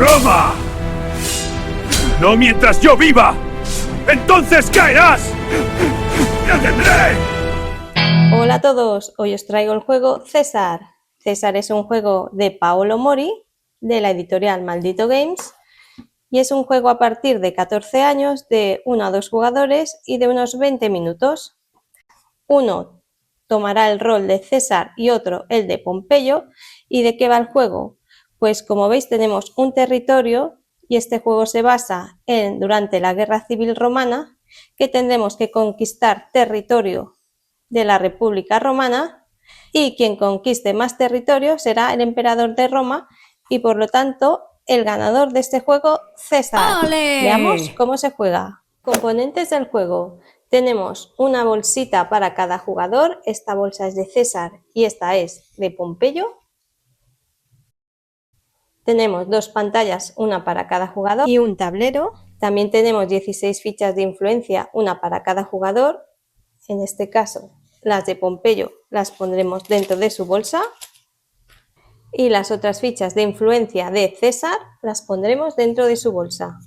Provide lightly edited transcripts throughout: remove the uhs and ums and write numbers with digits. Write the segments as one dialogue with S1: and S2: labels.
S1: ¡Roma! ¡No mientras yo viva! ¡Entonces caerás! ¡Te tendré!
S2: Hola a todos, hoy os traigo el juego César. César es un juego de Paolo Mori, de la editorial Maldito Games, y es un juego a partir de 14 años, de 1 a 2 jugadores y de unos 20 minutos. Uno tomará el rol de César y otro el de Pompeyo. ¿Y de qué va el juego? Pues como veis tenemos un territorio y este juego se basa en durante la Guerra Civil Romana, que tendremos que conquistar territorio de la República Romana, y quien conquiste más territorio será el emperador de Roma y por lo tanto el ganador de este juego, César.
S3: ¡Ole!
S2: Veamos cómo se juega. Componentes del juego. Tenemos una bolsita para cada jugador, esta bolsa es de César y esta es de Pompeyo. Tenemos dos pantallas, una para cada jugador y un tablero. También tenemos 16 fichas de influencia, una para cada jugador. En este caso, las de Pompeyo las pondremos dentro de su bolsa y las otras fichas de influencia de César las pondremos dentro de su bolsa.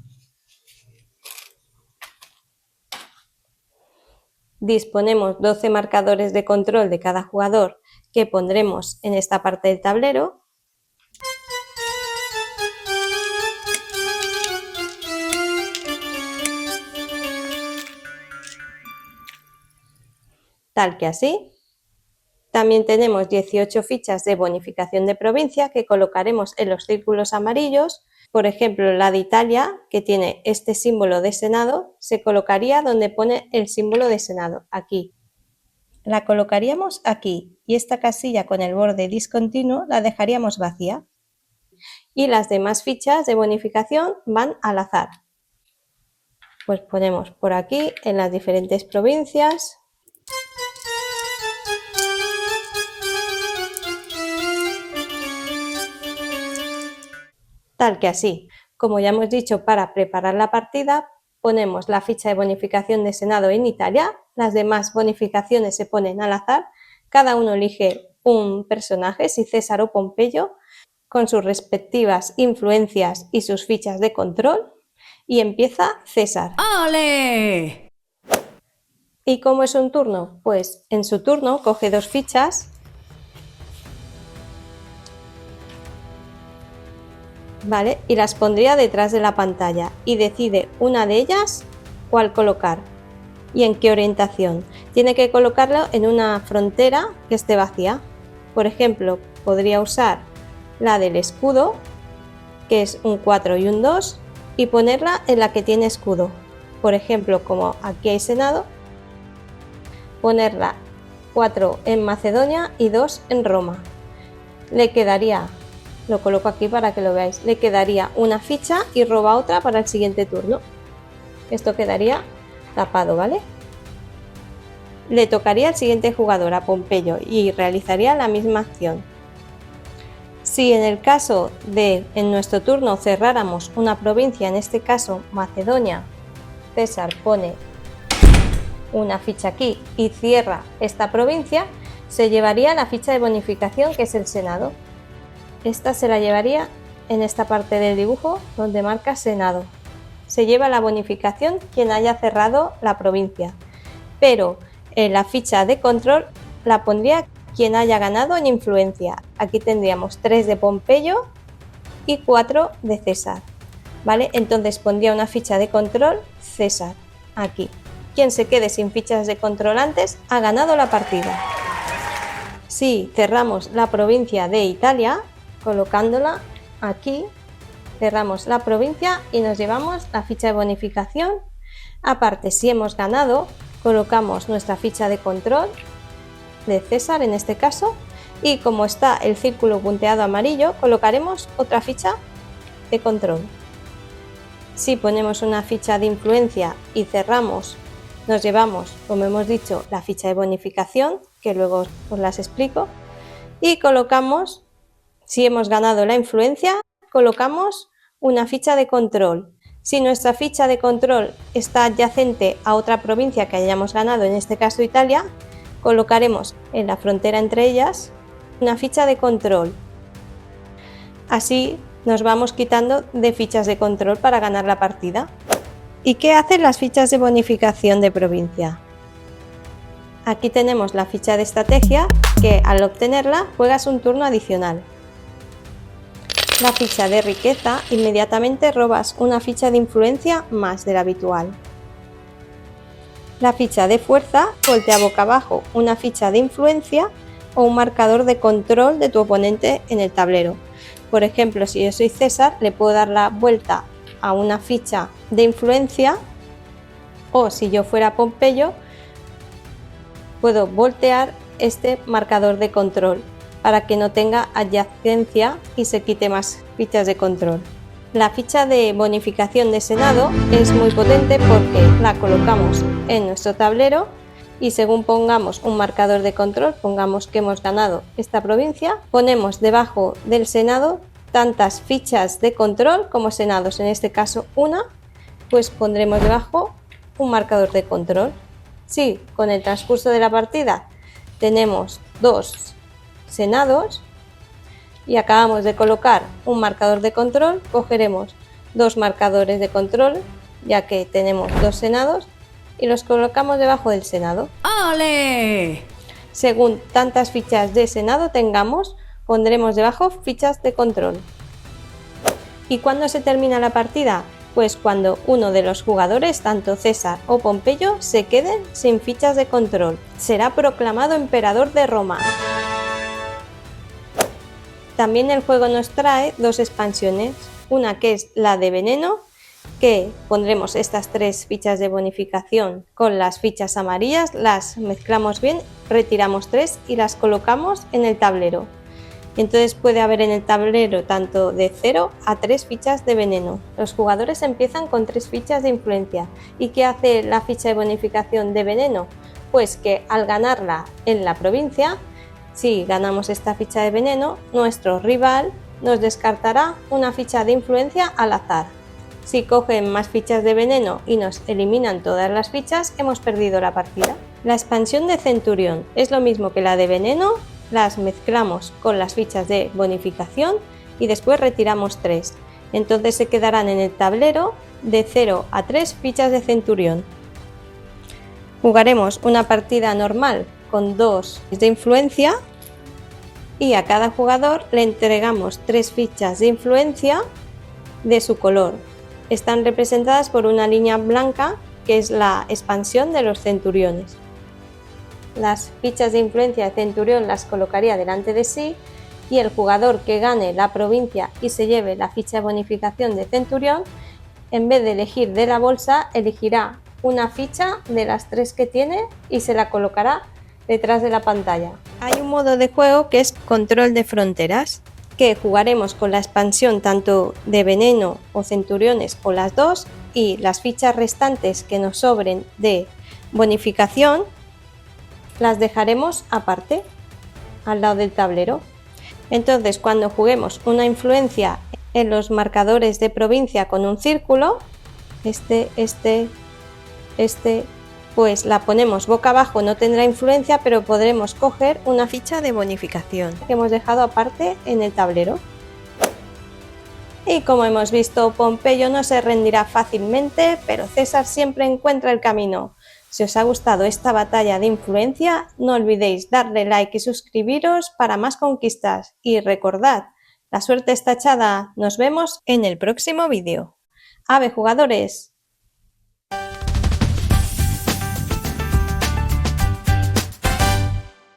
S2: Disponemos 12 marcadores de control de cada jugador que pondremos en esta parte del tablero. Tal que así. También tenemos 18 fichas de bonificación de provincia que colocaremos en los círculos amarillos. Por ejemplo, la de Italia, que tiene este símbolo de Senado, se colocaría donde pone el símbolo de Senado, aquí. La colocaríamos aquí y esta casilla con el borde discontinuo la dejaríamos vacía. Y las demás fichas de bonificación van al azar. Pues ponemos por aquí en las diferentes provincias. Tal que así. Como ya hemos dicho, para preparar la partida ponemos la ficha de bonificación de Senado en Italia, las demás bonificaciones se ponen al azar, cada uno elige un personaje, si César o Pompeyo, con sus respectivas influencias y sus fichas de control, y empieza César.
S3: ¡Ole!
S2: ¿Y cómo es un turno? Pues en su turno coge dos fichas, ¿vale? Y las pondría detrás de la pantalla y decide una de ellas cuál colocar y en qué orientación. Tiene que colocarlo en una frontera que esté vacía. Por ejemplo, podría usar la del escudo, que es un 4 y un 2, y ponerla en la que tiene escudo. Por ejemplo, como aquí hay Senado, ponerla 4 en Macedonia y 2 en Roma. Le quedaría, lo coloco aquí para que lo veáis, le quedaría una ficha y roba otra para el siguiente turno. Esto quedaría tapado, ¿vale? Le tocaría al siguiente jugador, a Pompeyo, y realizaría la misma acción. Si en el caso de en nuestro turno cerráramos una provincia, en este caso Macedonia, César pone una ficha aquí y cierra esta provincia, se llevaría la ficha de bonificación, que es el Senado. Esta se la llevaría en esta parte del dibujo donde marca Senado. Se lleva la bonificación quien haya cerrado la provincia, pero en la ficha de control la pondría quien haya ganado en influencia. Aquí tendríamos 3 de Pompeyo y 4 de César, ¿vale? Entonces pondría una ficha de control César, aquí. Quien se quede sin fichas de control antes ha ganado la partida. Si cerramos la provincia de Italia, colocándola aquí, cerramos la provincia y nos llevamos la ficha de bonificación. Aparte, si hemos ganado, colocamos nuestra ficha de control de César en este caso, y como está el círculo punteado amarillo, colocaremos otra ficha de control. Si ponemos una ficha de influencia y cerramos, nos llevamos, como hemos dicho, la ficha de bonificación, que luego os las explico, y colocamos, si hemos ganado la influencia, colocamos una ficha de control. Si nuestra ficha de control está adyacente a otra provincia que hayamos ganado, en este caso Italia, colocaremos en la frontera entre ellas una ficha de control. Así nos vamos quitando de fichas de control para ganar la partida. ¿Y qué hacen las fichas de bonificación de provincia? Aquí tenemos la ficha de estrategia, que al obtenerla juegas un turno adicional. La ficha de riqueza, inmediatamente robas una ficha de influencia más de la habitual. La ficha de fuerza voltea boca abajo una ficha de influencia o un marcador de control de tu oponente en el tablero. Por ejemplo, si yo soy César, le puedo dar la vuelta a una ficha de influencia, o si yo fuera Pompeyo, puedo voltear este marcador de control para que no tenga adyacencia y se quite más fichas de control. La ficha de bonificación de Senado es muy potente porque la colocamos en nuestro tablero y según pongamos un marcador de control, pongamos que hemos ganado esta provincia, ponemos debajo del Senado tantas fichas de control como senados, en este caso una, pues pondremos debajo un marcador de control. Si con el transcurso de la partida tenemos 2 senados y acabamos de colocar un marcador de control, cogeremos 2 marcadores de control, ya que tenemos 2 senados, y los colocamos debajo del senado.
S3: ¡Ole!
S2: Según tantas fichas de senado tengamos, pondremos debajo fichas de control. ¿Y cuándo se termina la partida? Pues cuando uno de los jugadores, tanto César o Pompeyo, se queden sin fichas de control. Será proclamado emperador de Roma. También el juego nos trae 2 expansiones, una que es la de veneno, que pondremos estas 3 fichas de bonificación con las fichas amarillas, las mezclamos bien, retiramos 3 y las colocamos en el tablero. Entonces puede haber en el tablero tanto de 0 a 3 fichas de veneno. Los jugadores empiezan con 3 fichas de influencia. ¿Y qué hace la ficha de bonificación de veneno? Pues que al ganarla en la provincia, si ganamos esta ficha de veneno, nuestro rival nos descartará una ficha de influencia al azar. Si cogen más fichas de veneno y nos eliminan todas las fichas, hemos perdido la partida. La expansión de Centurión es lo mismo que la de veneno, las mezclamos con las fichas de bonificación y después retiramos 3. Entonces se quedarán en el tablero de 0 a 3 fichas de Centurión. Jugaremos una partida normal con 2 de influencia y a cada jugador le entregamos 3 fichas de influencia de su color. Están representadas por una línea blanca que es la expansión de los centuriones. Las fichas de influencia de centurión las colocaría delante de sí y el jugador que gane la provincia y se lleve la ficha de bonificación de centurión, en vez de elegir de la bolsa, elegirá una ficha de las 3 que tiene y se la colocará detrás de la pantalla. Hay un modo de juego que es control de fronteras, que jugaremos con la expansión tanto de veneno o centuriones o las 2 y las fichas restantes que nos sobren de bonificación las dejaremos aparte, al lado del tablero. Entonces cuando juguemos una influencia en los marcadores de provincia con un círculo, pues la ponemos boca abajo, no tendrá influencia, pero podremos coger una ficha de bonificación que hemos dejado aparte en el tablero. Y como hemos visto, Pompeyo no se rendirá fácilmente, pero César siempre encuentra el camino. Si os ha gustado esta batalla de influencia, no olvidéis darle like y suscribiros para más conquistas. Y recordad, la suerte está echada. Nos vemos en el próximo vídeo. ¡Ave jugadores!